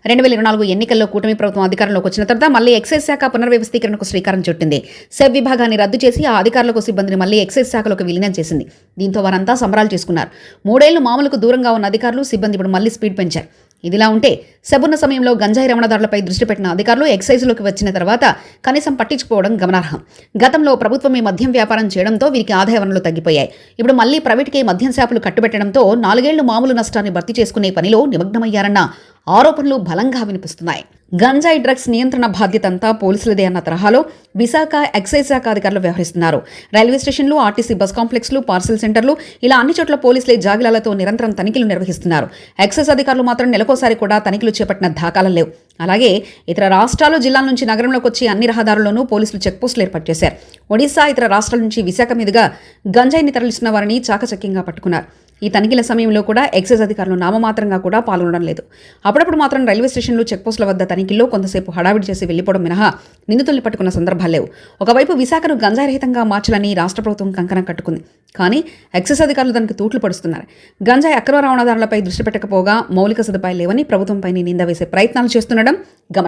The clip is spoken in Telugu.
2024 ఎన్నికల్లో కూటమి ప్రభుత్వం అధికారంలోకి వచ్చిన తర్వాత మళ్లీ ఎక్సైజ్ శాఖ పునర్వ్యవస్థీకరణకు శ్రీకారం చుట్టింది. సెబ్ విభాగాన్ని రద్దు చేసి ఆ అధికారులకు సిబ్బందిని మళ్లీ ఎక్సైజ్ శాఖలోకి విలీనం చేసింది. దీంతో వారంతా సంబరాలు చేసుకున్నారు. 3 ఏళ్లు మామూలుకు దూరంగా ఉన్న అధికారులు, సిబ్బంది ఇప్పుడు మళ్లీ స్పీడ్ పెంచారు. ఇదిలా ఉంటే సెబున్న సమయంలో గంజాయి రవాణాదారులపై దృష్టి పెట్టిన అధికారులు ఎక్సైజ్లోకి వచ్చిన తర్వాత కనీసం పట్టించుకోవడం గమనార్హం. గతంలో ప్రభుత్వమే మద్యం వ్యాపారం చేయడంతో వీరికి ఆదాయ వనరులు తగ్గిపోయాయి. ఇప్పుడు మళ్లీ ప్రైవేట్కే మద్యం షాపులు కట్టుబెట్టడంతో 4 ఏళ్లు మామూలు నష్టాన్ని భర్తీ చేసుకునే పనిలో నిమగ్నమయ్యారన్న ఆరోపణలు బలంగా వినిపిస్తున్నాయి. గంజాయి డ్రగ్స్ నియంత్రణ బాధ్యత అంతా పోలీసులదే అన్న తరహాలో విశాఖ ఎక్సైజ్ శాఖ అధికారులు వ్యవహరిస్తున్నారు. రైల్వే స్టేషన్లు, ఆర్టీసీ బస్ కాంప్లెక్స్లు, పార్సిల్ సెంటర్లు ఇలా అన్ని చోట్ల పోలీసులే జాగిలాలతో నిరంతరం తనిఖీలు నిర్వహిస్తున్నారు. ఎక్సైజ్ అధికారులు మాత్రం నెలకోసారి కూడా తనిఖీలు చేపట్టిన దాఖలాలు లేవు. అలాగే ఇతర రాష్ట్రాలు, జిల్లాల నుంచి నగరంలోకి వచ్చి అన్ని రహదారుల్లోనూ పోలీసులు చెక్పోస్టులు ఏర్పాటు చేశారు. ఒడిశా, ఇతర రాష్ట్రాల నుంచి విశాఖ మీదుగా గంజాయిని తరలిస్తున్న వారిని చాకచక్యంగా పట్టుకున్నారు. ఈ తనిఖీల సమయంలో కూడా ఎక్సైజ్ అధికారులు నామమాత్రంగా కూడా పాల్గొనడం లేదు. అప్పుడప్పుడు మాత్రం రైల్వే స్టేషన్లు, చెక్పోస్టుల వద్ద తనిఖీల్లో కొంతసేపు హడావిడి చేసి వెళ్లిపోవడం మినహా నిందితుల్ని పట్టుకున్న సందర్భాలు లేవు. ఒకవైపు విశాఖను గంజాయి రహితంగా మార్చాలని రాష్ట్ర ప్రభుత్వం కంకణం కట్టుకుంది. కానీ ఎక్సైజ్ అధికారులు దానికి తూట్లు పడుస్తున్నారు. గంజాయి అక్రమ రవాణాదారులపై దృష్టి పెట్టకపోగా మౌలిక సదుపాయాలు లేవని ప్రభుత్వంపై నింద వేసే ప్రయత్నాలు చేస్తుండడం గమనం.